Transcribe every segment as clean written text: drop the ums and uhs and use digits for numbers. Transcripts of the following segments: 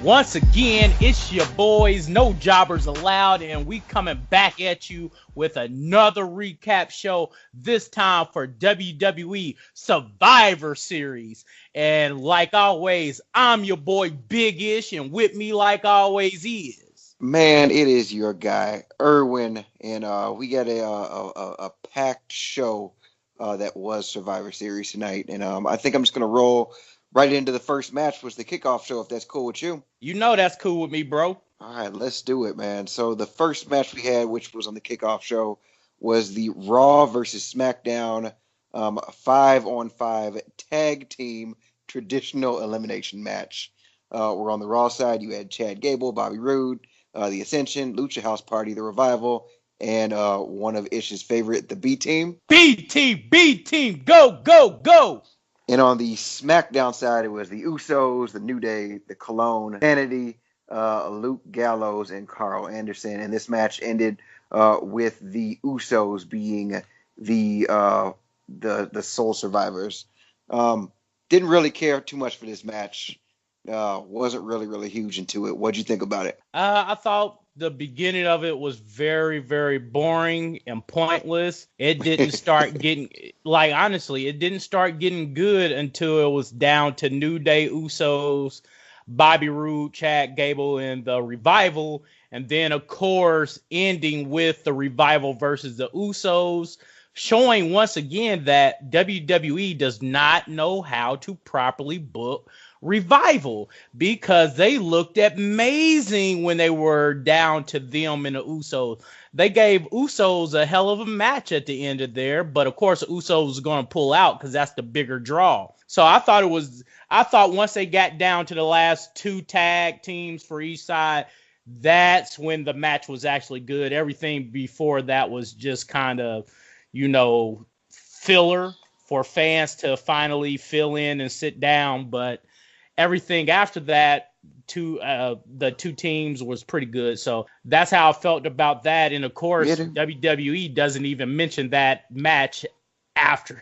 Once again, it's your boys, No Jobbers Allowed, and we coming back at you with another recap show, this time for WWE Survivor Series. And like always, I'm your boy Big Ish, and with me like always is... Man, it is your guy, Erwin, and we got a packed show that was Survivor Series tonight. And I think I'm just going to roll right into the first match, was the kickoff show, if that's cool with you. You know that's cool with me, bro. All right, let's do it, man. So the first match we had, which was on the kickoff show, was the Raw versus SmackDown 5-on-5 tag team traditional elimination match. We're on the Raw side. You had Chad Gable, Bobby Roode, the Ascension, Lucha House Party, the Revival, and one of Ish's favorite, the B Team. B Team, go, go, go! And on the SmackDown side, it was the Usos, the New Day, the Cologne, Sanity, Luke Gallows, and Carl Anderson. And this match ended with the Usos being the sole survivors. Didn't really care too much for this match. Wasn't really huge into it. What'd you think about it? I thought the beginning of it was very, very boring and pointless. It didn't start getting, honestly, it didn't start getting good until it was down to New Day, Usos, Bobby Roode, Chad Gable, and the Revival. And then, of course, ending with the Revival versus the Usos, showing once again that WWE does not know how to properly book Revival, because they looked amazing when they were down to them and the Usos. They gave Usos a hell of a match at the end of there, but of course the Usos was going to pull out because that's the bigger draw. So I thought once they got down to the last two tag teams for each side, that's when the match was actually good. Everything before that was just kind of, filler for fans to finally fill in and sit down, but everything after that, the two teams was pretty good. So that's how I felt about that. And of course, WWE doesn't even mention that match after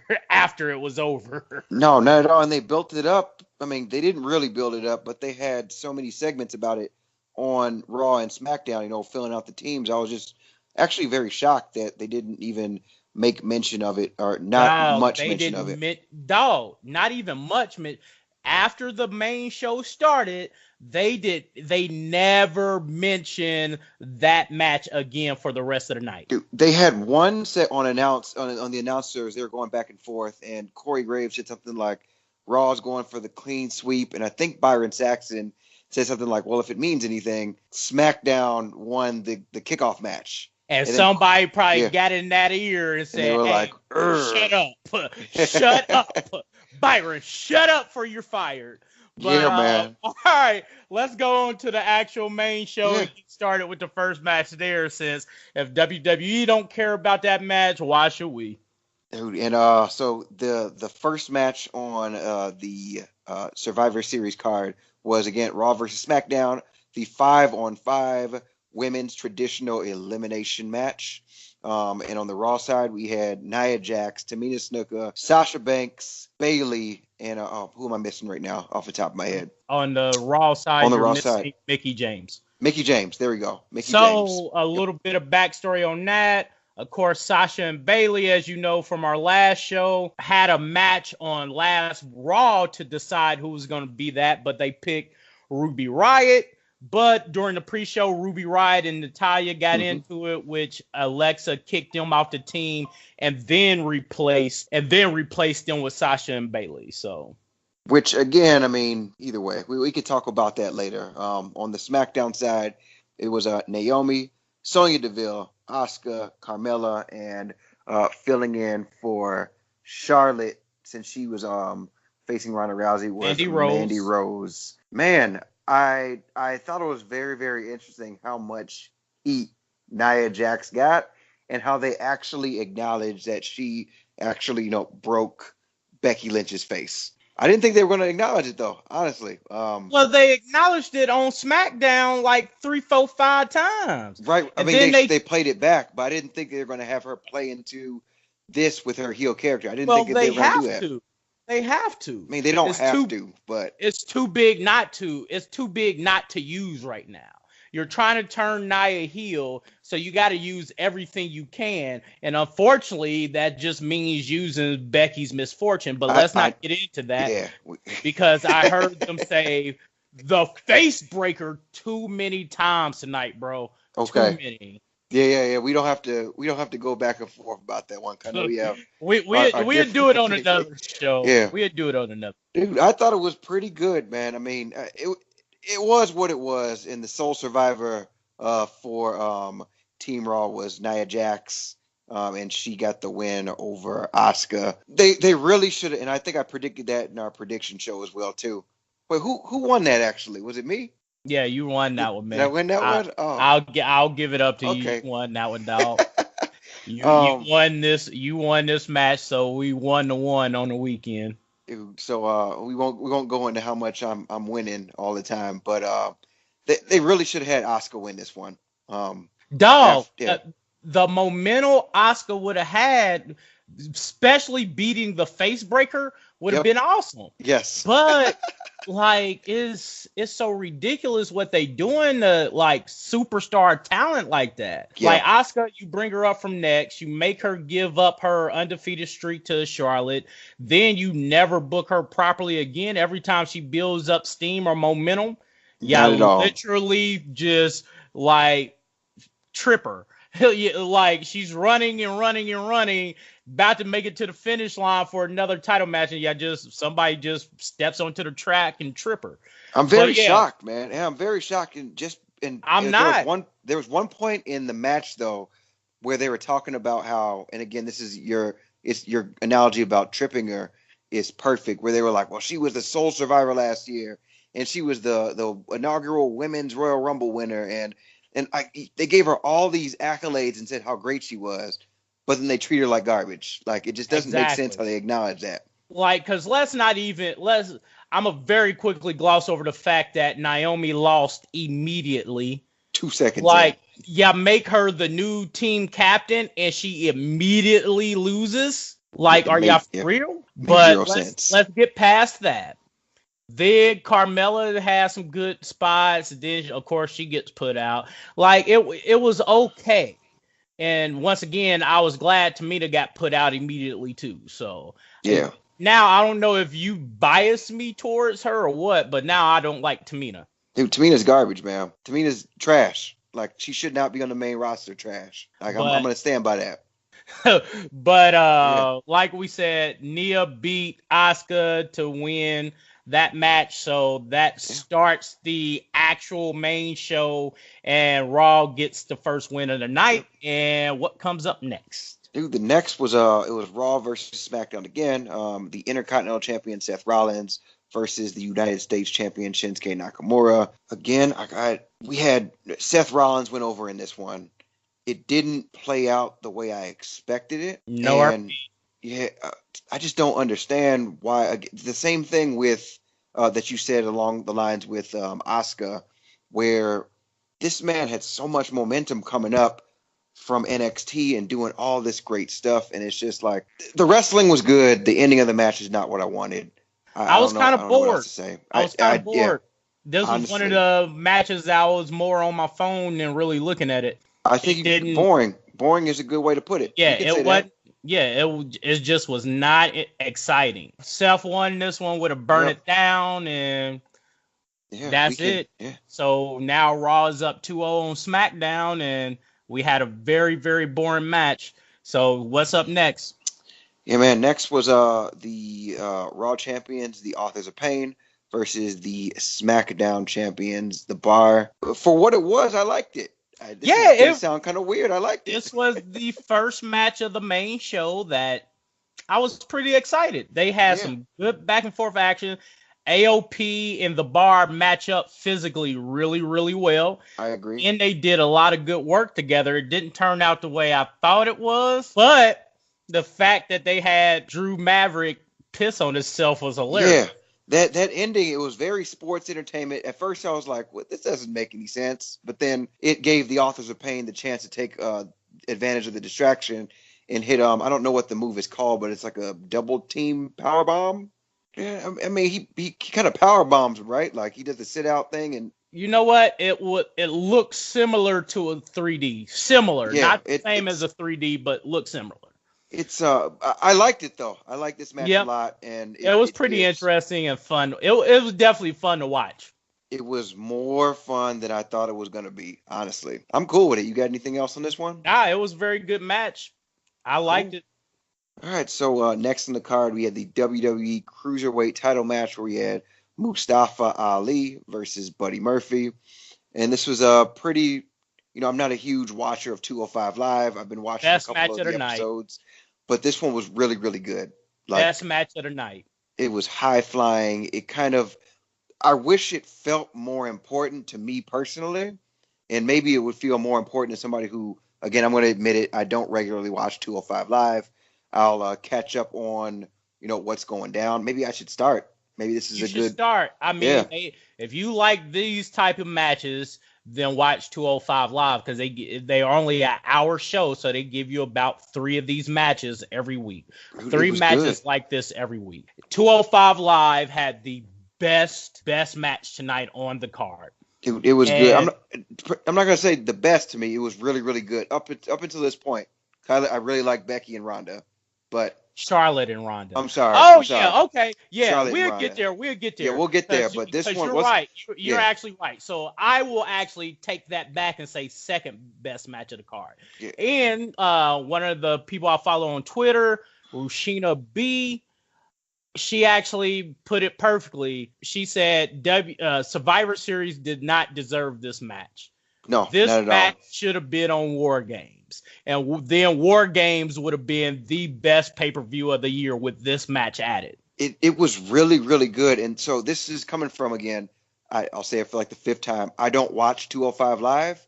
it was over. No, not at all. And they built it up. I mean, they didn't really build it up, but they had so many segments about it on Raw and SmackDown, filling out the teams. I was just actually very shocked that they didn't even make mention of it, or not much mention of it. Not even much. After the main show started, they never mentioned that match again for the rest of the night. Dude, they had one set on the announcers. They were going back and forth, and Corey Graves said something like, Raw's going for the clean sweep, and I think Byron Saxton said something like, well, if it means anything, SmackDown won the kickoff match. And somebody probably got in that ear and said, and they were like, shut up. Shut up. Byron, shut up for you're fired. But, yeah, man. All right, let's go on to the actual main show and get started with the first match there, since if WWE don't care about that match, why should we? Dude, and so the first match on the Survivor Series card was, again, Raw versus SmackDown, the 5-on-5 women's traditional elimination match. And on the Raw side, we had Nia Jax, Tamina Snuka, Sasha Banks, Bayley, and who am I missing right now off the top of my head? On the Raw side, Mickie James. Mickie James, there we go. James. A little bit of backstory on that. Of course, Sasha and Bayley, as you know from our last show, had a match on last Raw to decide who was going to be that, but they picked Ruby Riott. But during the pre-show, Ruby Riott and Natalya got into it, which Alexa kicked them off the team and then replaced them with Sasha and Bayley. So, which again, I mean, either way, we could talk about that later. On the SmackDown side, it was Naomi, Sonya Deville, Asuka, Carmella, and filling in for Charlotte, since she was facing Ronda Rousey, was Mandy Rose. Man, I thought it was very, very interesting how much heat Nia Jax got, and how they actually acknowledged that she actually, broke Becky Lynch's face. I didn't think they were going to acknowledge it, though, honestly. Well, they acknowledged it on SmackDown like 3, 4, 5 times. Right. I mean, they played it back, but I didn't think they were going to have her play into this with her heel character. I didn't think they were going to do that. They have to. I mean, they don't It's have too to, but it's too big not to. It's too big not to use right now. You're trying to turn Nia heel, so you got to use everything you can. And unfortunately, that just means using Becky's misfortune. But let's I not get into that yeah. because I heard them say the face breaker too many times tonight, bro. Too Okay. many. Yeah. We don't have to go back and forth about that one. 'Cause I know we have we our, we our we'll do different it on opinions. another show. Yeah. We'll do it on another. Dude, I thought it was pretty good, man. I mean, it was what it was, and the sole survivor for Team Raw was Nia Jax, and she got the win over Asuka. They really should have, and I think I predicted that in our prediction show as well too. Wait, who won that actually? Was it me? Yeah, you won Did, that one, did I man. win that I one? Oh, I'll give it up to you. You okay. won that one, dog. You um, won this. You won this match, so we won the one on the weekend. so we won't go into how much I'm winning all the time, but they really should have had Asuka win this one. Dog, Yeah. the momentum Oscar would have had, especially beating the face breaker, would have Yep. been awesome. Yes. But like, it's so ridiculous what they doing to like superstar talent like that. Yeah. Like Oscar, you bring her up from next, you make her give up her undefeated streak to Charlotte, then you never book her properly again. Every time she builds up steam or momentum, yeah, Not at all. literally just like tripper. Like she's running and running and running, about to make it to the finish line for another title match, and somebody just steps onto the track and trip her. I'm very But yeah, shocked, man. Yeah, I'm very shocked. And I'm there was not. one point in the match though where they were talking about how, and again, it's your analogy about tripping her is perfect. Where they were like, well, she was the sole survivor last year, and she was the inaugural Women's Royal Rumble winner, and they gave her all these accolades and said how great she was, but then they treat her like garbage. Like it just doesn't make sense Exactly. how they acknowledge that. Like, cause I'm gonna very quickly gloss over the fact that Naomi lost immediately. 2 seconds in. Like, yeah, make her the new team captain and she immediately loses. Like, are y'all Yeah, for real? made zero But sense. let's get past that. Then Carmella has some good spots. Then of course she gets put out. Like it was okay. And once again, I was glad Tamina got put out immediately too. So Yeah. now I don't know if you bias me towards her or what, but now I don't like Tamina. Dude, Tamina's garbage, man. Tamina's trash. Like she should not be on the main roster. Trash. Like I'm But gonna stand by that. but Yeah. like we said, Nia beat Asuka to win that match, so that Yeah. starts the actual main show, and Raw gets the first win of the night. And what comes up next? Dude, the next was it was Raw versus SmackDown again. The Intercontinental Champion Seth Rollins versus the United States Champion Shinsuke Nakamura. Again, we had Seth Rollins went over in this one. It didn't play out the way I expected it, No and RP. yeah, I just don't understand why. The same thing with that you said along the lines with Asuka, where this man had so much momentum coming up from NXT and doing all this great stuff, and it's just like the wrestling was good. The ending of the match is not what I wanted. I I was don't know. kind I of don't know what else bored. to say. I was kind of Yeah, bored. This was one of honestly, the matches that I was more on my phone than really looking at it. I It think didn't. boring. Boring is a good way to put it. Yeah, You could it say was. that. Yeah, it just was not exciting. Seth won this one with a burn Yep. it down, and Yeah, we that's can. it. Yeah. So now Raw is up 2-0 on SmackDown, and we had a very, very boring match. So what's up next? Yeah, man. Next was the Raw champions, the Authors of Pain, versus the SmackDown champions, the Bar. For what it was, I liked it. This is Yeah, gonna sound kind of weird. I liked it. this was the first match of the main show that I was pretty excited. They had Yeah, some good back and forth action. AOP and the Bar match up physically really, really well. I agree. And they did a lot of good work together. It didn't turn out the way I thought it was, but the fact that they had Drew Maverick piss on himself was hilarious. Yeah, that ending, it was very sports entertainment. At first, I was like, "What? This doesn't make any sense." But then it gave the Authors of Pain the chance to take advantage of the distraction and hit I don't know what the move is called, but it's like a double team power bomb. Yeah, I mean he kind of power bombs, right? Like he does the sit out thing, and You know what? It looks similar to a 3D. Similar, yeah, not the same as a 3D, but looks similar. I liked it though. I liked this match a Yep. lot, and It was pretty interesting and fun. It was definitely fun to watch. it was more fun than I thought it was gonna be. Honestly, I'm cool with it. You got anything else on this one? It was a very good match. I liked Cool. it. All right, so next on the card we had the WWE Cruiserweight title match where we had Mustafa Ali versus Buddy Murphy, and this was a pretty. I'm not a huge watcher of 205 Live. I've been watching a Best couple match of of the the night. episodes, but this one was really, really good. Like Best match of the night. it was high flying. It kind of I wish it felt more important to me personally, and maybe it would feel more important to somebody who, again, I'm going to admit it, I don't regularly watch 205 Live. I'll catch up on, what's going down. Maybe I should start. Maybe this is You a should good, start. I yeah. mean, if you like these type of matches, then watch 205 Live because they are only an hour show, so they give you about 3 of these matches every week. It 3 was matches good. like this every week. 205 Live had the best match tonight on the card. It was good. And I'm not going to say the best to me. It was really, really good up until this point. I really like Becky and Ronda, but Charlotte and Ronda. I'm sorry. Oh I'm sorry. yeah, okay, yeah. Charlotte and We'll Ronda. get there. We'll get Yeah, there. we'll get there. But this one, you're right. You're yeah. actually right. So I will actually take that back and say second best match of the card. Yeah. And one of the people I follow on Twitter, Rushina B, she actually put it perfectly. She said Survivor Series did not deserve this match. No, This not at match all. should have been on War Games. And then War Games would have been the best pay-per-view of the year with this match added. It was really, really good. And so this is coming from, again, I'll say it for like the 5th time. I don't watch 205 Live,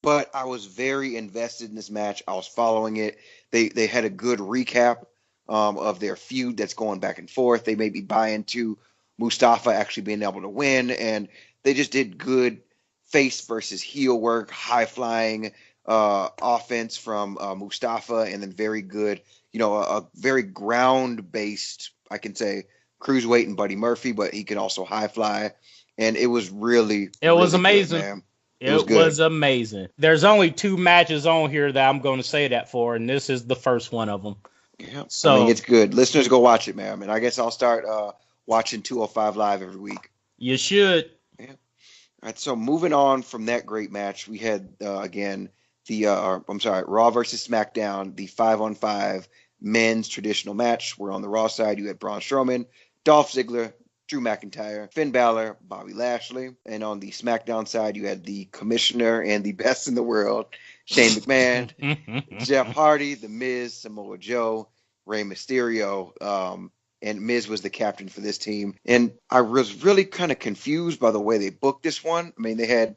but I was very invested in this match. I was following it. They had a good recap of their feud that's going back and forth. They made me buy into Mustafa actually being able to win. And they just did good face versus heel work, high-flying offense from Mustafa, and then very good, a very ground-based, I can say, cruiserweight and Buddy Murphy, but he can also high fly, and it was really, it was really amazing. Good, man. It was amazing. There's only 2 matches on here that I'm going to say that for, and this is the first one of them. Yeah, so I mean, it's good. Listeners, go watch it, man. And I guess I'll start watching 205 Live every week. You should. Yeah. All right. So moving on from that great match, we had again the Raw versus SmackDown, the 5-on-5 men's traditional match. Where on the Raw side you had Braun Strowman, Dolph Ziggler, Drew McIntyre, Finn Balor, Bobby Lashley, and on the SmackDown side you had the Commissioner and the best in the world, Shane McMahon, Jeff Hardy, The Miz, Samoa Joe, Rey Mysterio, and Miz was the captain for this team. And I was really kind of confused by the way they booked this one. I mean, they had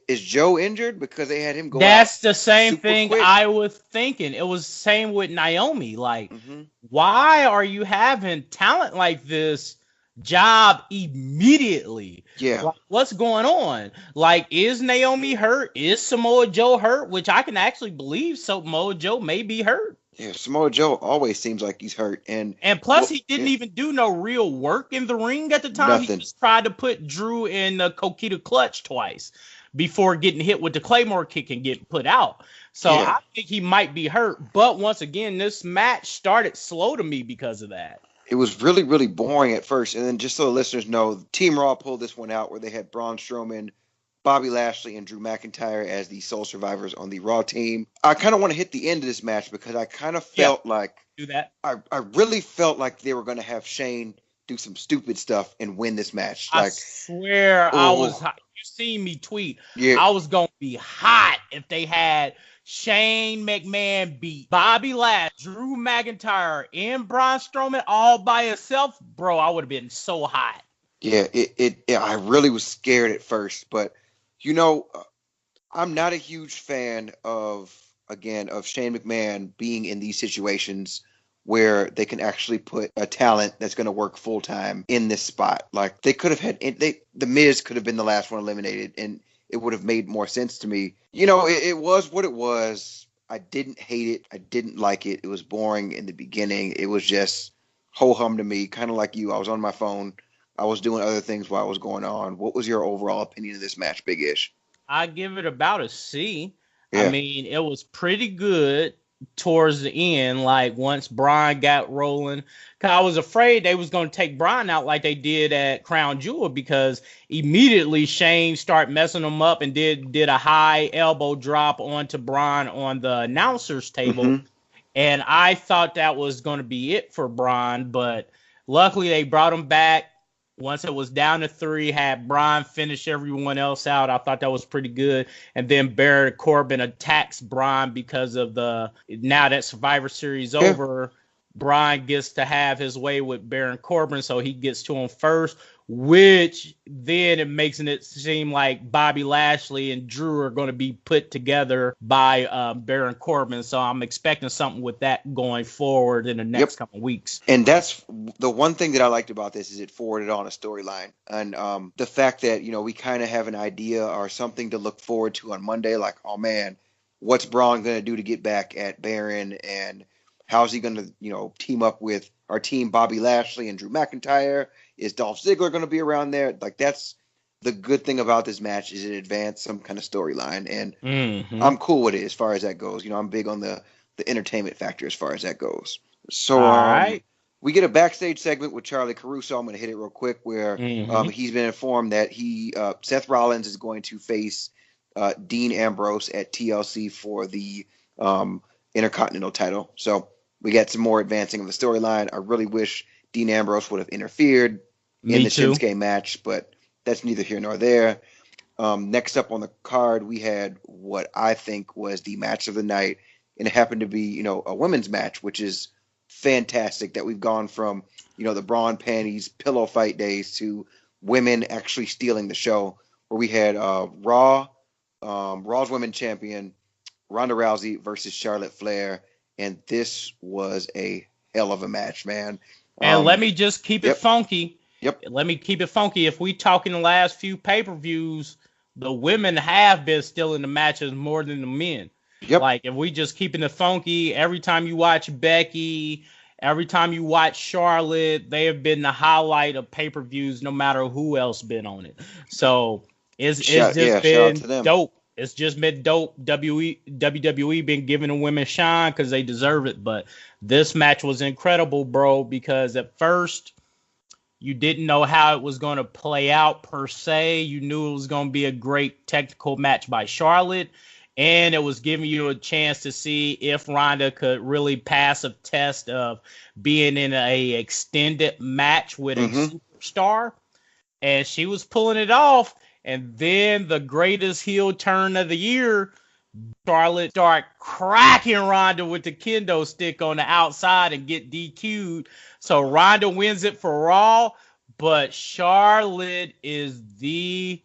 is Joe injured because they had him go That's out the same super thing quick? I was thinking. It was the same with Naomi. Like, Mm-hmm. why are you having talent like this job immediately? Yeah. Like, what's going on? Like, is Naomi hurt? Is Samoa Joe hurt? Which I can actually believe Samoa Joe may be hurt. Yeah, Samoa Joe always seems like he's hurt. And plus, he didn't even do no real work in the ring at the time. Nothing. He just tried to put Drew in the Coquita clutch twice before getting hit with the Claymore kick and getting put out. So I think he might be hurt. But once again, this match started slow to me because of that. It was really, really boring at first. And then just so the listeners know, Team Raw pulled this one out where they had Braun Strowman, Bobby Lashley, and Drew McIntyre as the sole survivors on the Raw team. I kind of want to hit the end of this match because I kind of felt like do that. I really felt like they were going to have Shane do some stupid stuff and win this match. I swear I was hot. You seen me tweet. Yeah. I was going to be hot if they had Shane McMahon beat Bobby Lashley, Drew McIntyre, and Braun Strowman all by himself. Bro, I would have been so hot. Yeah, I really was scared at first, but I'm not a huge fan of Shane McMahon being in these situations where they can actually put a talent that's going to work full time in this spot. Like they could have had, the Miz could have been the last one eliminated, and it would have made more sense to me. It was what it was. I didn't hate it. I didn't like it. It was boring in the beginning. It was just ho hum to me, kind of like you. I was on my phone. I was doing other things while it was going on. What was your overall opinion of this match, Big Ish? I give it about a C. I Yeah. mean, it was pretty good towards the end. Like once Brian got rolling, cause I was afraid they was gonna take Brian out like they did at Crown Jewel, because immediately Shane started messing them up and did a high elbow drop onto Brian on the announcers table, Mm-hmm. and I thought that was gonna be it for Brian, but luckily they brought him back. Once it was down to 3, had Brian finish everyone else out. I thought that was pretty good. And then Baron Corbin attacks Brian because of now that Survivor Series Yeah. over, Brian gets to have his way with Baron Corbin, so he gets to him first, which then it makes it seem like Bobby Lashley and Drew are going to be put together by Baron Corbin. So I'm expecting something with that going forward in the Yep. next couple of weeks. And that's the one thing that I liked about this is it forwarded on a storyline. And the fact that, we kind of have an idea or something to look forward to on Monday, like, oh man, what's Braun going to do to get back at Baron, and how's he going to, team up with our team, Bobby Lashley and Drew McIntyre? Is Dolph Ziggler going to be around there? Like, that's the good thing about this match, is it advanced some kind of storyline. And I'm cool with it as far as that goes. I'm big on the entertainment factor as far as that goes. So All right. we get a backstage segment with Charlie Caruso. I'm going to hit it real quick, where he's been informed that Seth Rollins is going to face Dean Ambrose at TLC for the Intercontinental title. So we got some more advancing of the storyline. I really wish Dean Ambrose would have interfered in the Shinsuke match, but that's neither here nor there. Next up on the card, we had what I think was the match of the night, and it happened to be, a women's match, which is fantastic that we've gone from, the brawn panties, pillow fight days to women actually stealing the show, where we had Raw's women champion, Ronda Rousey versus Charlotte Flair, and this was a hell of a match, man. And let me just keep it funky. Yep. Let me keep it funky. If we talk in the last few pay-per-views, the women have been stealing the matches more than the men. Yep. Like, if we just keeping it funky, every time you watch Becky, every time you watch Charlotte, they have been the highlight of pay-per-views, no matter who else been on it. So it's just been dope. It's just been dope. WWE been giving the women shine because they deserve it. But this match was incredible, bro, because at first you didn't know how it was going to play out per se. You knew it was going to be a great technical match by Charlotte, and it was giving you a chance to see if Ronda could really pass a test of being in a extended match with a superstar. And she was pulling it off. And then the greatest heel turn of the year, Charlotte start cracking Ronda with the kendo stick on the outside and get DQ'd. So Ronda wins it for Raw, but Charlotte is the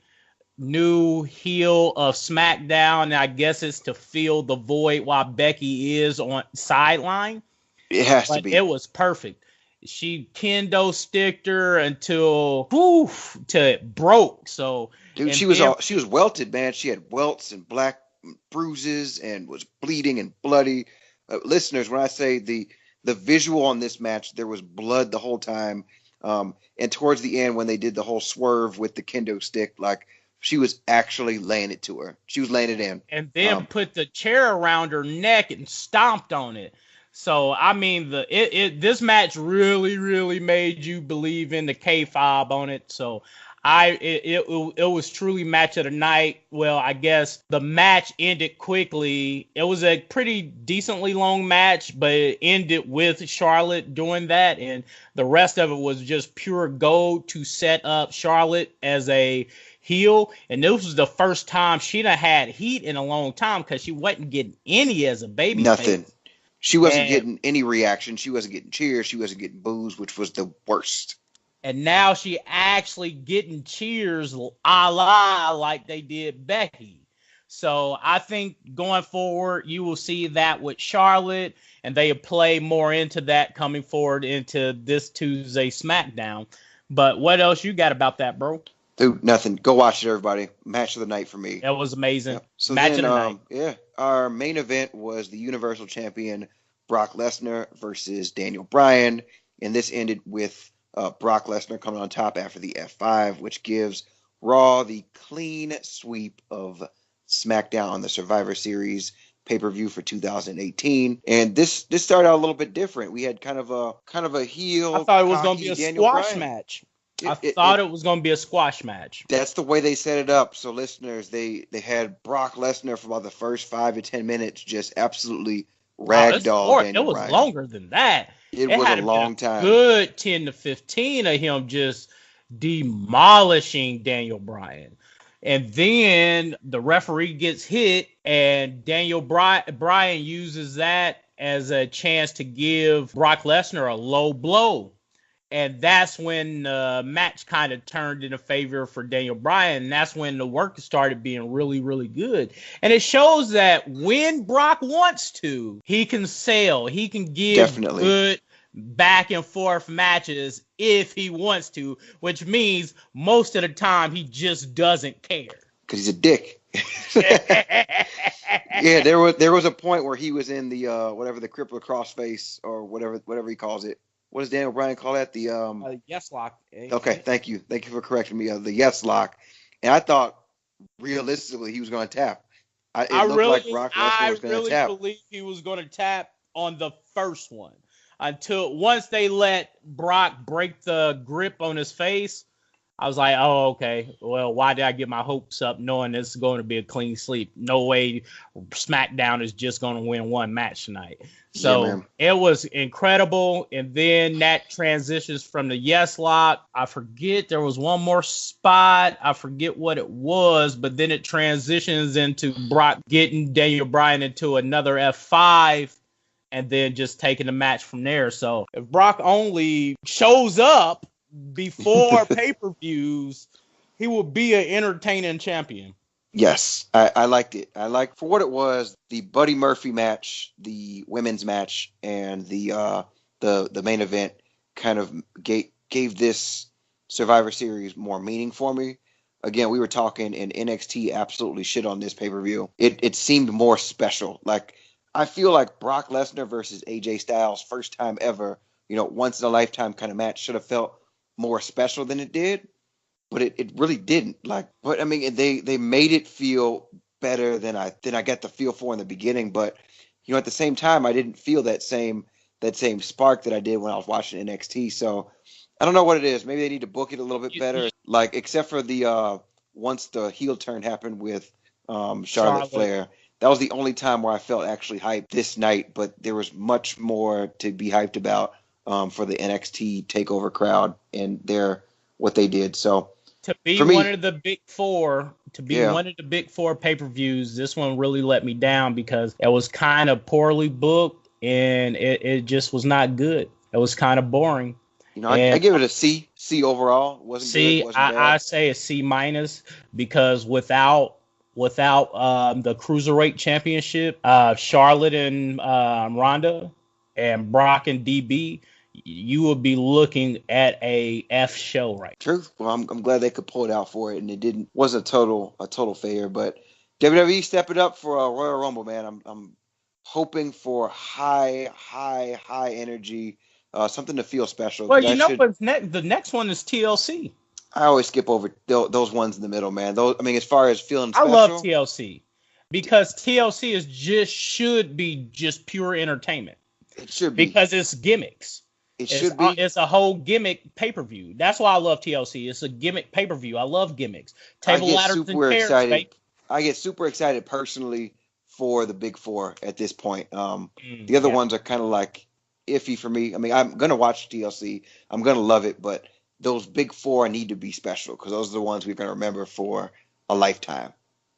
new heel of SmackDown. And I guess it's to fill the void while Becky is on sideline. It has to be. It was perfect. She kendo sticked her until it broke. So dude, she was welted, man. She had welts and black bruises and was bleeding and bloody. Listeners, when I say the visual on this match, there was blood the whole time. And towards the end, when they did the whole swerve with the kendo stick, like, she was actually laying it to her. She was laying it in. And then put the chair around her neck and stomped on it. So, I mean, this match really, really made you believe in the kayfabe on it. So, it was truly match of the night. Well, I guess the match ended quickly. It was a pretty decently long match, but it ended with Charlotte doing that, and the rest of it was just pure gold to set up Charlotte as a heel. And this was the first time she done had heat in a long time, because she wasn't getting any as a baby. Nothing. She wasn't getting any reaction. She wasn't getting cheers. She wasn't getting boos, which was the worst. And now she actually getting cheers a la like they did Becky. So I think going forward, you will see that with Charlotte, and they play more into that coming forward into this Tuesday SmackDown. But what else you got about that, bro? Dude, nothing. Go watch it, everybody. Match of the night for me. That was amazing. Yeah. So match then, of the night. Yeah. our main event was the Universal Champion Brock Lesnar versus Daniel Bryan, and this ended with Brock Lesnar coming on top after the F5, which gives Raw the clean sweep of SmackDown on the Survivor Series pay-per-view for 2018. And this started out a little bit different. We had kind of a heel, I thought it was going to be cocky a Daniel squash Bryan. match. I thought it was going to be a squash match. That's the way they set it up. So listeners, they had Brock Lesnar for about the first 5 to 10 minutes just absolutely ragdoll Daniel It was Bryan. longer than that. It was a long time. Good 10 to 15 of him just demolishing Daniel Bryan. And then the referee gets hit, and Daniel Bryan uses that as a chance to give Brock Lesnar a low blow. And that's when the match kind of turned in favor for Daniel Bryan. And that's when the work started being really, really good. And it shows that when Brock wants to, he can sell. He can give good back and forth matches if he wants to, which means most of the time he just doesn't care. Because he's a dick. Yeah, there was a point where he was in the whatever the crippler crossface or whatever he calls it. What does Daniel Bryan call that? The yes lock. Okay, thank you for correcting me. The yes lock, and I thought realistically he was going to tap. It looked like Brock Lesnar was going to tap. I really believe he was going to tap on the first one until once they let Brock break the grip on his face. I was like, oh, okay. Well, why did I get my hopes up knowing this is going to be a clean sweep? No way SmackDown is just going to win one match tonight. So it was incredible. And then that transitions from the yes lock. I forget there was one more spot. I forget what it was, but then it transitions into Brock getting Daniel Bryan into another F5 and then just taking the match from there. So if Brock only shows up before pay-per-views, he will be an entertaining champion. Yes, I liked it. I liked for what it was, the Buddy Murphy match, the women's match, and the main event kind of gave this Survivor Series more meaning for me. Again, we were talking, and NXT absolutely shit on this pay-per-view. It seemed more special. Like, I feel like Brock Lesnar versus AJ Styles, first time ever, once in a lifetime kind of match, should have felt more special than it did, but it really didn't. But I mean, they made it feel better than I got the feel for in the beginning. But at the same time, I didn't feel that same spark that I did when I was watching NXT. So I don't know what it is. Maybe they need to book it a little bit better. Like, except for the once the heel turn happened with Charlotte Flair. That was the only time where I felt actually hyped this night. But there was much more to be hyped about for the NXT takeover crowd and what they did. So to be one of the big four pay-per-views, this one really let me down because it was kind of poorly booked and it just was not good. It was kind of boring. I give it a C overall. Wasn't good. Wasn't bad. I say a C minus because without the Cruiserweight Championship, Charlotte and Ronda and Brock and DB, you would be looking at a F show, right? Truth. Well, I'm glad they could pull it out for it, and it wasn't a total failure. But WWE step it up for a Royal Rumble, man. I'm hoping for high energy, something to feel special. Well, but the next one is TLC. I always skip over those ones in the middle, man. As far as feeling special, I love TLC because TLC should be just pure entertainment. It should be because it's gimmicks. It's a whole gimmick pay-per-view. That's why I love TLC. It's a gimmick pay-per-view. I love gimmicks. Table ladders and chairs. I get super excited personally for the big four at this point. The other ones are kind of like iffy for me. I mean, I'm gonna watch TLC. I'm gonna love it, but those big four need to be special because those are the ones we're gonna remember for a lifetime.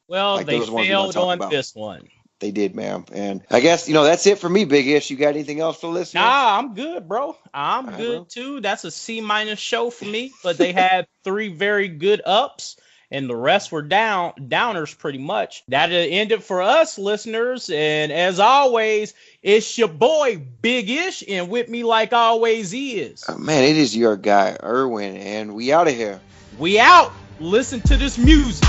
Well, they failed on this one. They did, ma'am. And I guess, that's it for me, Big Ish. You got anything else for listeners? Nah, I'm good, bro. I'm good, too. That's a C minus show for me. But they had 3 very good ups, and the rest were downers pretty much. That'll end it for us, listeners. And as always, it's your boy, Big Ish, and with me like always is. Man, it is your guy, Erwin, and we out of here. We out. Listen to this music.